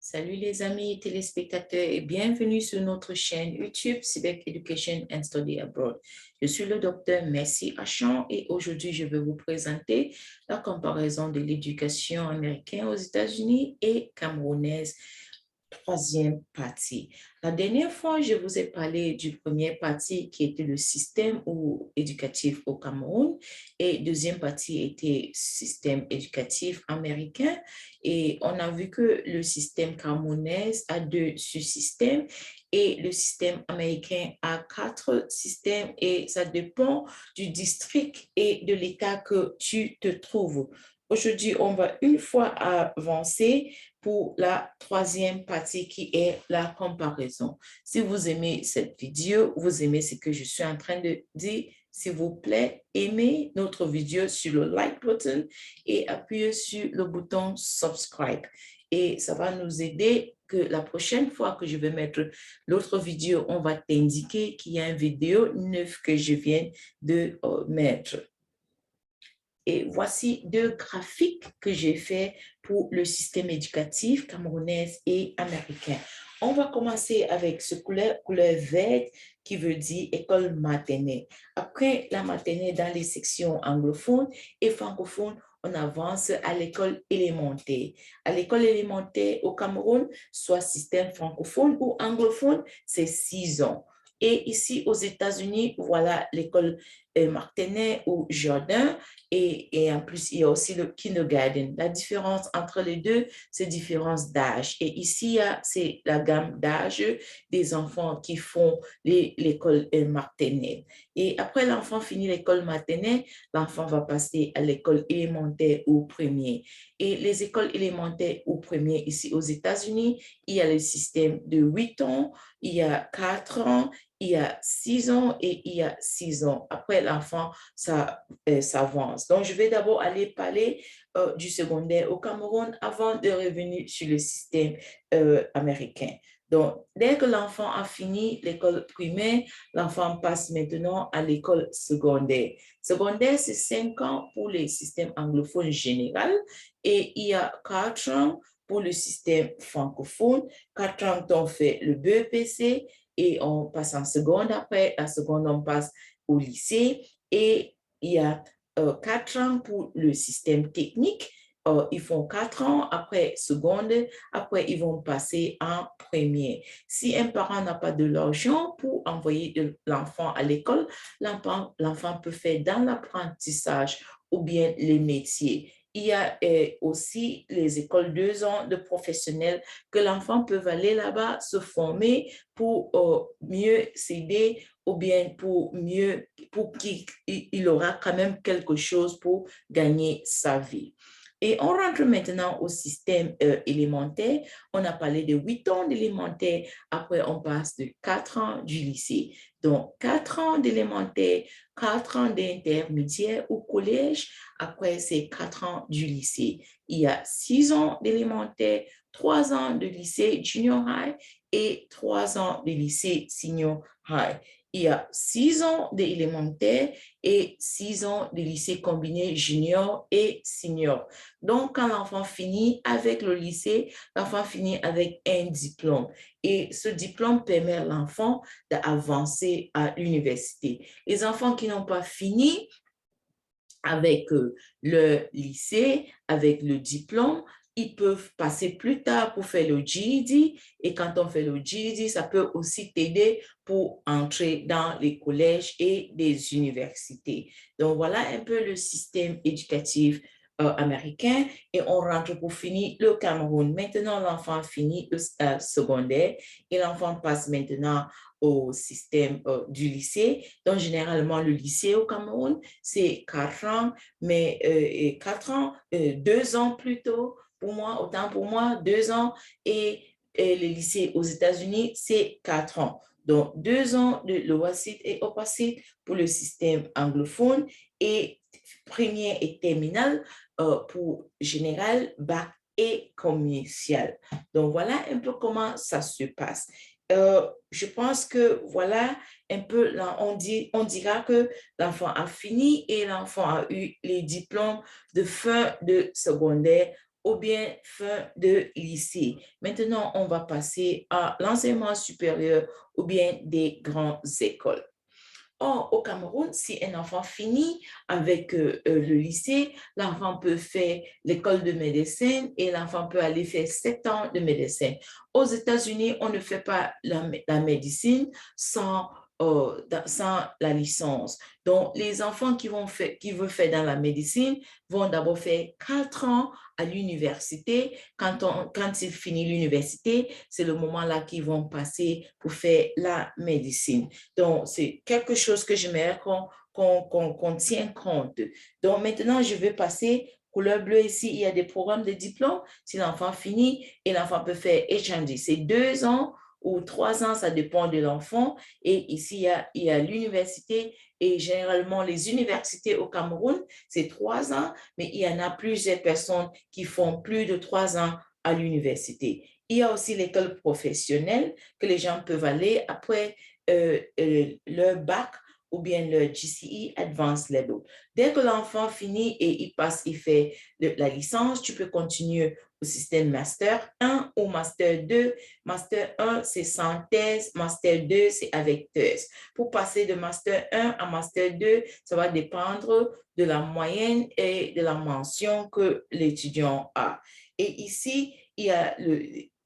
Salut les amis téléspectateurs et bienvenue sur notre chaîne YouTube CBEC Education and Study Abroad. Je suis le docteur Mercy Achan et aujourd'hui je vais vous présenter la comparaison de l'éducation américaine aux États-Unis et camerounaise. Troisième partie. La dernière fois, je vous ai parlé du premier partie qui était le système éducatif au Cameroun et deuxième partie était système éducatif américain et on a vu que le système camerounais a deux sous-systèmes et le système américain a quatre systèmes et ça dépend du district et de l'état que tu te trouves. Aujourd'hui, on va une fois avancer pour la troisième partie qui est la comparaison. Si vous aimez cette vidéo, vous aimez ce que je suis en train de dire, s'il vous plaît, aimez notre vidéo sur le like button et appuyez sur le bouton subscribe. Et ça va nous aider que la prochaine fois que je vais mettre l'autre vidéo, on va t'indiquer qu'il y a une vidéo neuve que je viens de mettre. Et voici deux graphiques que j'ai faits pour le système éducatif camerounais et américain. On va commencer avec ce couleur verte qui veut dire école maternelle. Après la maternelle dans les sections anglophones et francophones, on avance à l'école élémentaire. À l'école élémentaire au Cameroun, soit système francophone ou anglophone, c'est 6 ans. Et ici aux États-Unis, voilà l'école maternelle ou jardin et en plus, il y a aussi le kindergarten. La différence entre les deux, c'est différence d'âge. Et ici, c'est la gamme d'âge des enfants qui font l'école maternelle. Et après l'enfant finit l'école maternelle, l'enfant va passer à l'école élémentaire ou premier. Et les écoles élémentaires ou premier ici aux États-Unis, il y a le système de 8 ans, il y a 4 ans, il y a 6 ans et il y a 6 ans. Après, l'enfant s'avance. Donc, je vais d'abord aller parler du secondaire au Cameroun avant de revenir sur le système américain. Donc, dès que l'enfant a fini l'école primaire, l'enfant passe maintenant à l'école secondaire. Secondaire, c'est 5 ans pour le système anglophone général et il y a 4 ans pour le système francophone. 4 ans, on fait le BEPC et on passe en seconde. Après la seconde, on passe au lycée et il y a 4 ans pour le système technique. Ils font 4 ans après seconde, après ils vont passer en première. Si un parent n'a pas de l'argent pour envoyer l'enfant à l'école, l'enfant peut faire dans l'apprentissage ou bien les métiers. Il y a aussi les écoles 2 ans de professionnels que l'enfant peut aller là-bas se former pour mieux s'aider ou bien pour qu'il aura quand même quelque chose pour gagner sa vie. Et on rentre maintenant au système élémentaire. On a parlé de 8 ans d'élémentaire. Après, on passe de 4 ans du lycée. Donc, 4 ans d'élémentaire, 4 ans d'intermédiaire au collège. Après, c'est 4 ans du lycée. Il y a 6 ans d'élémentaire, 3 ans de lycée junior high et 3 ans de lycée senior high. Il y a 6 ans d'élémentaire et 6 ans de lycée combiné junior et senior. Donc, quand l'enfant finit avec le lycée, l'enfant finit avec un diplôme. Et ce diplôme permet à l'enfant d'avancer à l'université. Les enfants qui n'ont pas fini avec le lycée, avec le diplôme, ils peuvent passer plus tard pour faire le GED. Et quand on fait le GED, ça peut aussi t'aider pour entrer dans les collèges et les universités. Donc, voilà un peu le système éducatif américain et on rentre pour finir le Cameroun. Maintenant, l'enfant finit le secondaire et l'enfant passe maintenant au système du lycée. Donc, généralement, le lycée au Cameroun, c'est 4 ans, mais 4 ans, 2 ans plutôt, pour moi, autant pour moi, 2 ans, et le lycée aux États-Unis, c'est 4 ans. Donc, 2 ans de l'OASIT et OPACIT pour le système anglophone et première et terminale pour général, bac et commercial. Donc, voilà un peu comment ça se passe. Je pense que voilà un peu, là, on dira que l'enfant a fini et l'enfant a eu les diplômes de fin de secondaire ou bien fin de lycée. Maintenant, on va passer à l'enseignement supérieur ou bien des grandes écoles. Or, au Cameroun, si un enfant finit avec le lycée, l'enfant peut faire l'école de médecine et l'enfant peut aller faire 7 ans de médecine. Aux États-Unis, on ne fait pas la médecine sans la licence. Donc, les enfants qui veulent faire dans la médecine vont d'abord faire 4 ans à l'université. Quand ils finissent l'université, c'est le moment-là qu'ils vont passer pour faire la médecine. Donc, c'est quelque chose que j'aimerais qu'on tienne compte. Donc, maintenant, je vais passer couleur bleue ici. Il y a des programmes de diplôme. Si l'enfant finit et l'enfant peut faire HND, c'est 2 ans ou 3 ans, ça dépend de l'enfant. Et ici, il y a l'université. Et généralement, les universités au Cameroun, c'est 3 ans, mais il y en a plusieurs personnes qui font plus de 3 ans à l'université. Il y a aussi l'école professionnelle que les gens peuvent aller après leur bac ou bien le GCE Advanced Level. Dès que l'enfant finit et il fait la licence, tu peux continuer au système Master 1 ou Master 2. Master 1, c'est sans thèse. Master 2, c'est avec thèse. Pour passer de Master 1 à Master 2, ça va dépendre de la moyenne et de la mention que l'étudiant a. Et ici, il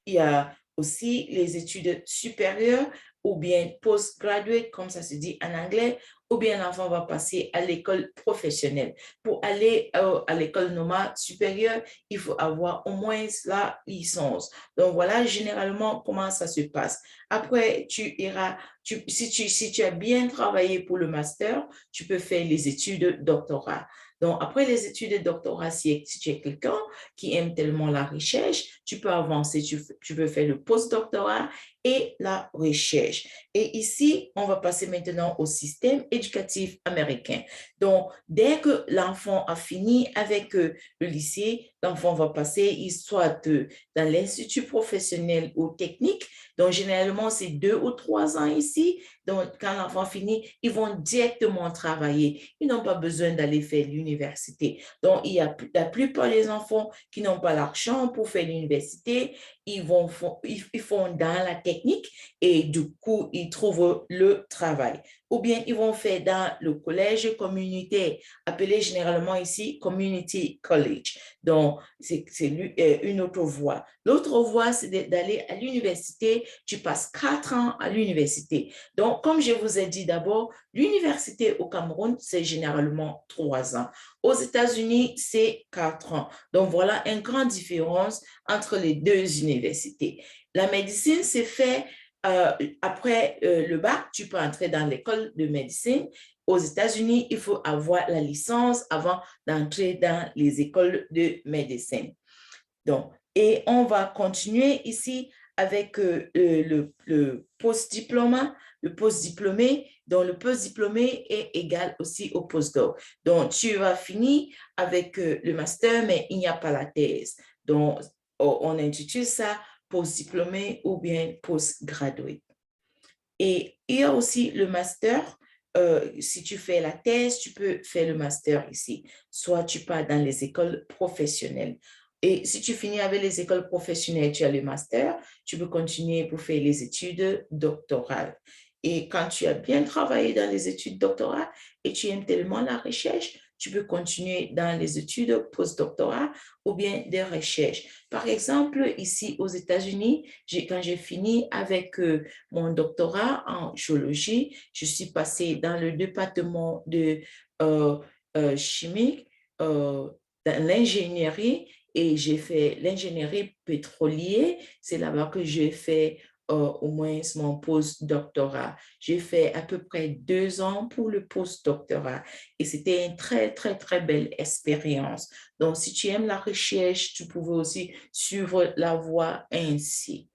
y a aussi les études supérieures ou bien postgraduate, comme ça se dit en anglais, ou bien l'enfant va passer à l'école professionnelle. Pour aller à l'école normale supérieure, il faut avoir au moins la licence. Donc voilà généralement comment ça se passe. Après, si tu as bien travaillé pour le master, tu peux faire les études de doctorat. Donc, après les études de doctorat, si tu es quelqu'un qui aime tellement la recherche, tu peux avancer, tu peux faire le postdoctorat et la recherche. Et ici, on va passer maintenant au système éducatif américain. Donc, dès que l'enfant a fini avec le lycée, l'enfant va passer soit dans l'institut professionnel ou technique. Donc, généralement, c'est 2 ou 3 ans ici. Donc, quand l'enfant finit, ils vont directement travailler. Ils n'ont pas besoin d'aller faire l'université. Donc, il y a la plupart des enfants qui n'ont pas l'argent pour faire l'université, ils font dans la technique et du coup, ils trouvent le travail. Ou bien, ils vont faire dans le collège communautaire, appelé généralement ici Community College. Donc, c'est une autre voie. L'autre voie, c'est d'aller à l'université. Tu passes 4 ans à l'université. Donc, comme je vous ai dit d'abord, l'université au Cameroun, c'est généralement 3 ans. Aux États-Unis, c'est 4 ans. Donc, voilà une grande différence entre les deux universités. La médecine, c'est fait après le bac, tu peux entrer dans l'école de médecine. Aux États-Unis, il faut avoir la licence avant d'entrer dans les écoles de médecine. Donc, et on va continuer ici avec le post-diplôme, le post-diplômé. Donc, le post-diplômé est égal aussi au post-doc. Donc, tu vas finir avec le master, mais il n'y a pas la thèse. Donc, on intitule ça post-diplômé ou bien post-gradué. Et il y a aussi le master. Si tu fais la thèse, tu peux faire le master ici. Soit tu pars dans les écoles professionnelles. Et si tu finis avec les écoles professionnelles, tu as le master, tu peux continuer pour faire les études doctorales. Et quand tu as bien travaillé dans les études doctorales et tu aimes tellement la recherche, tu peux continuer dans les études postdoctorales ou bien des recherches. Par exemple, ici aux États-Unis, quand j'ai fini avec mon doctorat en géologie, je suis passée dans le département de chimique, dans l'ingénierie, et j'ai fait l'ingénierie pétrolière. C'est là-bas que j'ai fait au moins mon post-doctorat. J'ai fait à peu près 2 ans pour le post-doctorat et c'était une très, très, très belle expérience. Donc, si tu aimes la recherche, tu pouvais aussi suivre la voie ainsi.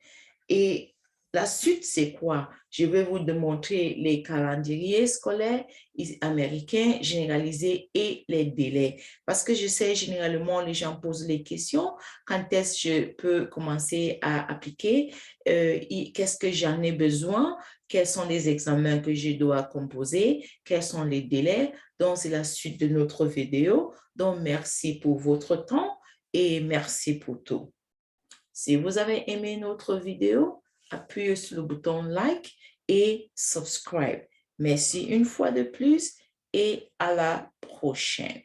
Et la suite, c'est quoi? Je vais vous démontrer les calendriers scolaires américains généralisés et les délais. Parce que je sais, généralement, les gens posent les questions. Quand est-ce que je peux commencer à appliquer? Qu'est-ce que j'en ai besoin? Quels sont les examens que je dois composer? Quels sont les délais? Donc, c'est la suite de notre vidéo. Donc, merci pour votre temps et merci pour tout. Si vous avez aimé notre vidéo, appuyez sur le bouton like et subscribe. Merci une fois de plus et à la prochaine.